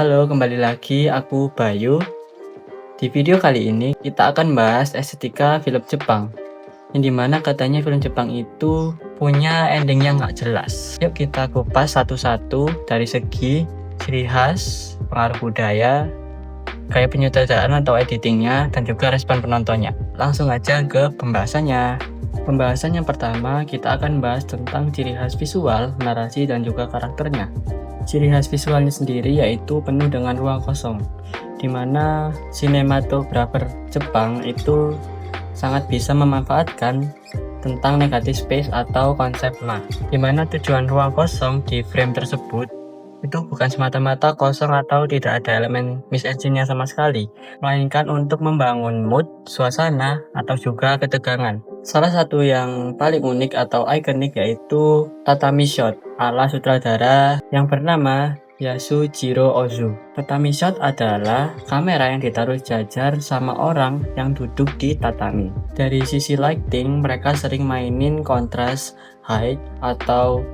Halo, kembali lagi aku Bayu. Di video kali ini kita akan bahas estetika film Jepang. Yang dimana katanya film Jepang itu punya ending yang nggak jelas. Yuk kita kupas satu-satu dari segi ciri khas, pengaruh budaya, gaya penyutradaraan atau editingnya, dan juga respon penontonnya. Langsung aja ke pembahasannya. Pembahasan yang pertama kita akan bahas tentang ciri khas visual, narasi, dan juga karakternya. Ciri khas visualnya sendiri yaitu penuh dengan ruang kosong, di mana sinematografer Jepang itu sangat bisa memanfaatkan tentang negative space atau konsep Ma, di mana tujuan ruang kosong di frame tersebut itu bukan semata-mata kosong atau tidak ada elemen misengine-nya sama sekali, melainkan untuk membangun mood, suasana, atau juga ketegangan. Salah satu yang paling unik atau ikonik yaitu tatami shot ala sutradara yang bernama Yasujiro Ozu. Tatami shot adalah kamera yang ditaruh jajar sama orang yang duduk di tatami. Dari sisi lighting, mereka sering mainin kontras, high, atau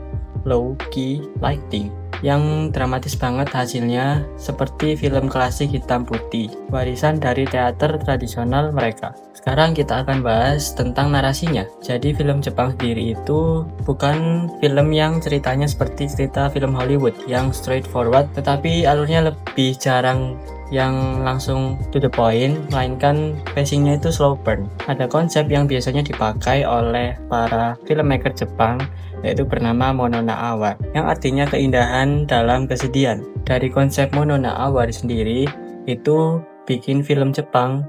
low key lighting yang dramatis banget hasilnya, seperti film klasik hitam putih, warisan dari teater tradisional mereka. Sekarang kita akan bahas tentang narasinya. Jadi film Jepang sendiri itu bukan film yang ceritanya seperti cerita film Hollywood yang straightforward, tetapi alurnya lebih jarang yang langsung to the point, melainkan pacingnya itu slow burn. Ada konsep yang biasanya dipakai oleh para filmmaker Jepang, yaitu bernama Monona Award, yang artinya keindahan dalam kesedihan. Dari konsep Monona Award sendiri, itu bikin film Jepang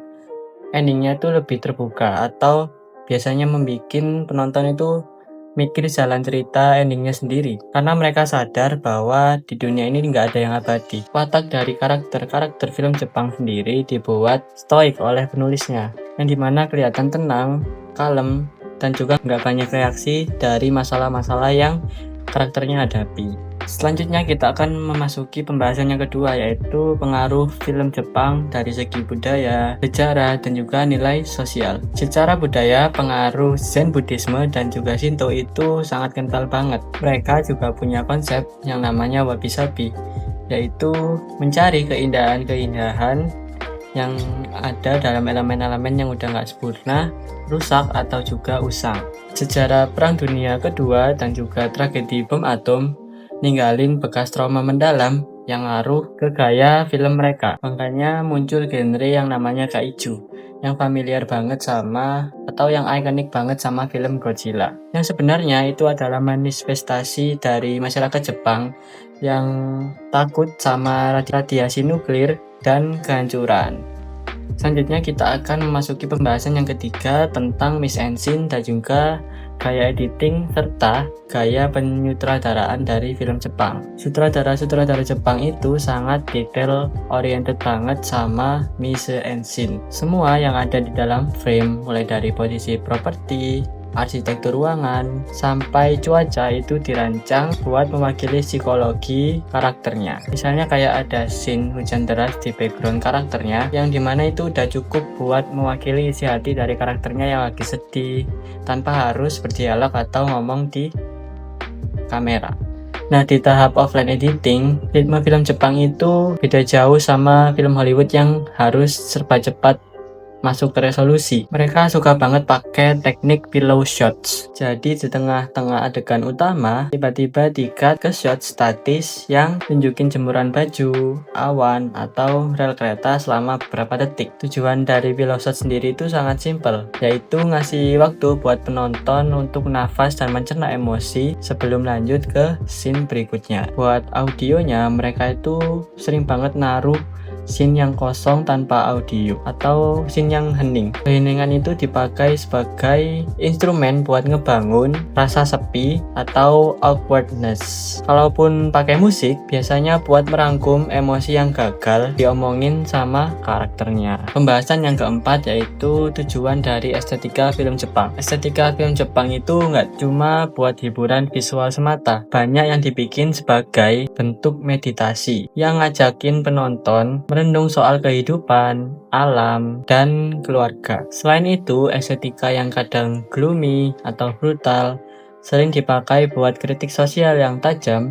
endingnya itu lebih terbuka, atau biasanya membuat penonton itu mikir jalan cerita endingnya sendiri, karena mereka sadar bahwa di dunia ini nggak ada yang abadi. Watak dari karakter film Jepang sendiri dibuat stoik oleh penulisnya, yang dimana kelihatan tenang, kalem, dan juga nggak banyak reaksi dari masalah-masalah yang karakternya hadapi. Selanjutnya kita akan memasuki pembahasan yang kedua, yaitu pengaruh film Jepang dari segi budaya, sejarah, dan juga nilai sosial. Secara budaya, pengaruh Zen Buddhisme dan juga Shinto itu sangat kental banget. Mereka juga punya konsep yang namanya wabi-sabi, yaitu mencari keindahan-keindahan yang ada dalam elemen-elemen yang udah nggak sempurna, rusak, atau juga usang. Sejarah Perang Dunia Kedua dan juga tragedi bom atom ninggalin bekas trauma mendalam yang ngaruh ke gaya film mereka. Makanya muncul genre yang namanya kaiju, yang familiar banget sama atau yang ikonik banget sama film Godzilla. Yang sebenarnya itu adalah manifestasi dari masyarakat Jepang yang takut sama radiasi nuklir dan kehancuran. Selanjutnya kita akan memasuki pembahasan yang ketiga tentang mise-en-scene dan juga gaya editing serta gaya penyutradaraan dari film Jepang. Sutradara-sutradara Jepang itu sangat detail oriented banget sama mise-en-scene. Semua yang ada di dalam frame, mulai dari posisi properti, arsitektur ruangan, sampai cuaca itu dirancang buat mewakili psikologi karakternya. Misalnya kayak ada scene hujan deras di background karakternya, yang dimana itu udah cukup buat mewakili isi hati dari karakternya yang lagi sedih, tanpa harus berdialog atau ngomong di kamera. Nah, di tahap offline editing, ritme film Jepang itu beda jauh sama film Hollywood yang harus serba cepat masuk ke resolusi. Mereka suka banget pakai teknik pillow shots. Jadi di tengah-tengah adegan utama, tiba-tiba di-cut ke shot statis yang tunjukin jemuran baju, awan, atau rel kereta selama beberapa detik. Tujuan dari pillow shot sendiri itu sangat simpel, yaitu ngasih waktu buat penonton untuk nafas dan mencerna emosi sebelum lanjut ke scene berikutnya. Buat audionya, mereka itu sering banget naruh scene yang kosong tanpa audio atau scene yang hening. Keheningan itu dipakai sebagai instrumen buat ngebangun rasa sepi atau awkwardness. Kalaupun pakai musik, biasanya buat merangkum emosi yang gagal diomongin sama karakternya. Pembahasan yang keempat yaitu tujuan dari estetika film Jepang. Estetika film Jepang itu nggak cuma buat hiburan visual semata. Banyak yang dibikin sebagai bentuk meditasi yang ngajakin penonton merenung soal kehidupan, alam, dan keluarga. Selain itu, estetika yang kadang gloomy atau brutal sering dipakai buat kritik sosial yang tajam,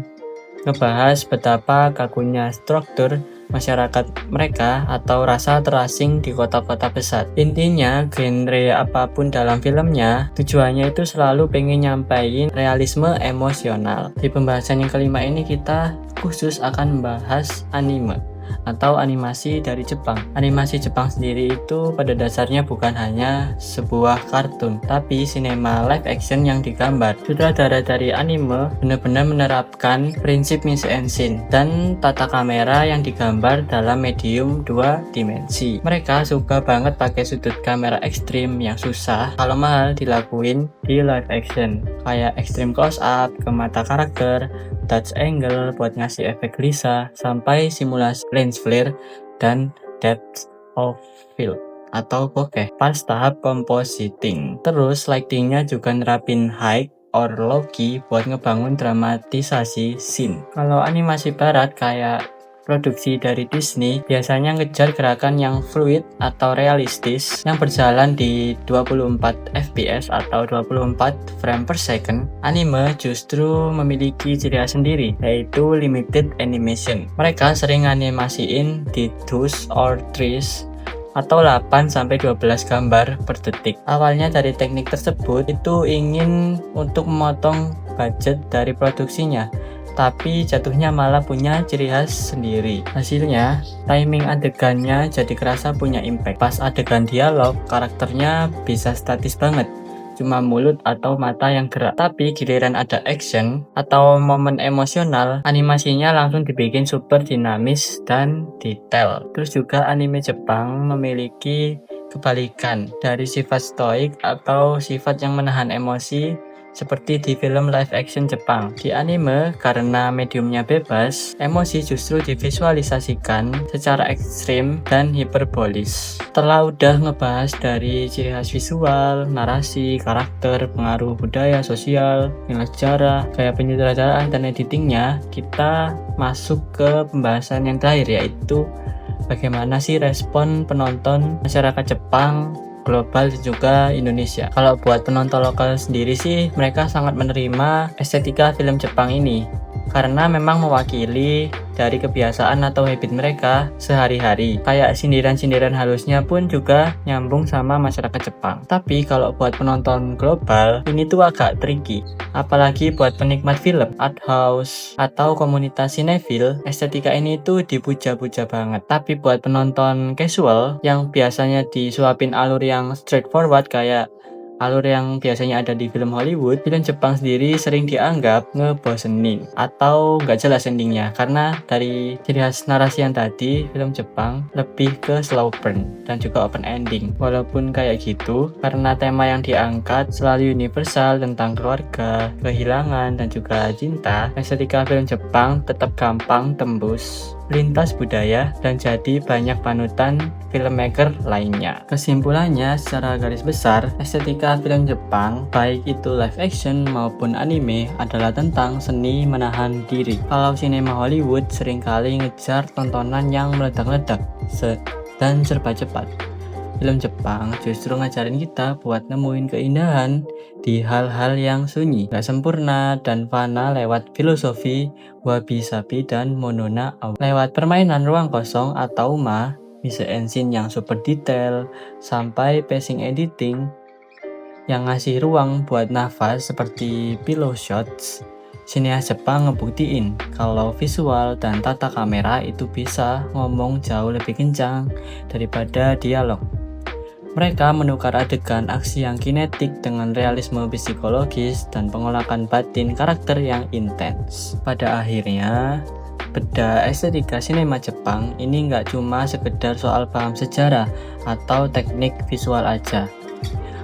ngebahas betapa kakunya struktur masyarakat mereka atau rasa terasing di kota-kota besar. Intinya, genre apapun dalam filmnya, tujuannya itu selalu pengen nyampein realisme emosional. Di pembahasan yang kelima ini kita khusus akan membahas anime atau animasi dari Jepang. Animasi Jepang sendiri itu pada dasarnya bukan hanya sebuah kartun, tapi sinema live action yang digambar. Sutradara dari anime benar-benar menerapkan prinsip mise en scene dan tata kamera yang digambar dalam medium 2 dimensi. Mereka suka banget pakai sudut kamera ekstrim yang susah kalau mahal dilakuin di live action, kayak extreme close up ke mata karakter, touch angle buat ngasih efek gelisah, sampai simulasi lens flare dan depth of field atau bokeh pas tahap compositing. Terus lightingnya juga nerapin high or low key buat ngebangun dramatisasi scene. Kalau animasi barat kayak produksi dari Disney biasanya ngejar gerakan yang fluid atau realistis yang berjalan di 24 fps atau 24 frame per second. Anime justru memiliki ciri khas sendiri, yaitu limited animation. Mereka sering animasiin di 2 or 3 atau 8-12 gambar per detik. Awalnya dari teknik tersebut itu ingin untuk memotong budget dari produksinya, tapi jatuhnya malah punya ciri khas sendiri. Hasilnya, timing adegannya jadi kerasa punya impact. Pas adegan dialog, karakternya bisa statis banget, cuma mulut atau mata yang gerak. Tapi giliran ada action atau momen emosional, animasinya langsung dibikin super dinamis dan detail. Terus juga anime Jepang memiliki kebalikan dari sifat stoik atau sifat yang menahan emosi seperti di film live action Jepang. Di anime, karena mediumnya bebas, emosi justru divisualisasikan secara ekstrim dan hiperbolis. Setelah udah ngebahas dari ciri khas visual, narasi, karakter, pengaruh budaya, sosial, nilai sejarah, gaya penyutradaraan, dan editingnya, kita masuk ke pembahasan yang terakhir, yaitu bagaimana sih respon penonton masyarakat Jepang, global, dan juga Indonesia. Kalau buat penonton lokal sendiri sih, mereka sangat menerima estetika film Jepang ini karena memang mewakili dari kebiasaan atau habit mereka sehari-hari. Kayak sindiran-sindiran halusnya pun juga nyambung sama masyarakat Jepang. Tapi kalau buat penonton global, ini tuh agak tricky. Apalagi buat penikmat film, art house, atau komunitas sinefil, estetika ini tuh dipuja-puja banget. Tapi buat penonton casual, yang biasanya disuapin alur yang straightforward kayak alur yang biasanya ada di film Hollywood, film Jepang sendiri sering dianggap ngebosenin atau nggak jelas endingnya, karena dari ciri khas narasi yang tadi, film Jepang lebih ke slow burn dan juga open ending. Walaupun kayak gitu, karena tema yang diangkat selalu universal tentang keluarga, kehilangan, dan juga cinta, estetika film Jepang tetap gampang tembus lintas budaya dan jadi banyak panutan filmmaker lainnya. Kesimpulannya, secara garis besar, estetika film Jepang, baik itu live action maupun anime, adalah tentang seni menahan diri. Kalau sinema Hollywood seringkali ngejar tontonan yang meledak-ledak dan serba cepat, film Jepang justru ngajarin kita buat nemuin keindahan di hal-hal yang sunyi, gak sempurna, dan fana lewat filosofi wabi-sabi dan monona awal. Lewat permainan ruang kosong atau mise en scene yang super detail, sampai pacing editing yang ngasih ruang buat nafas seperti pillow shots, sineas Jepang ngebuktiin kalau visual dan tata kamera itu bisa ngomong jauh lebih kencang daripada dialog. Mereka menukar adegan aksi yang kinetik dengan realisme psikologis dan pengolahan batin karakter yang intens. Pada akhirnya, beda estetika sinema Jepang ini nggak cuma sekedar soal paham sejarah atau teknik visual aja.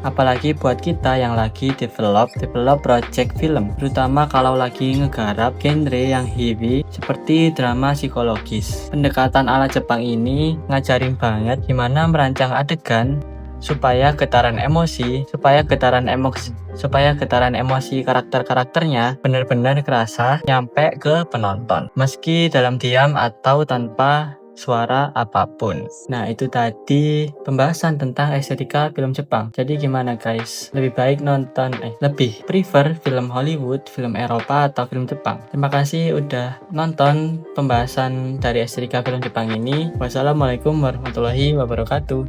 Apalagi buat kita yang lagi develop project film, terutama kalau lagi ngegarap genre yang heavy seperti drama psikologis. Pendekatan ala Jepang ini ngajarin banget gimana merancang adegan supaya getaran emosi karakter-karakternya benar-benar kerasa nyampe ke penonton, meski dalam diam atau tanpa suara apapun. Nah, itu tadi pembahasan tentang estetika film Jepang. Jadi gimana guys? Lebih baik lebih prefer film Hollywood, film Eropa, atau film Jepang? Terima kasih udah nonton pembahasan dari estetika film Jepang ini. Wassalamualaikum warahmatullahi wabarakatuh.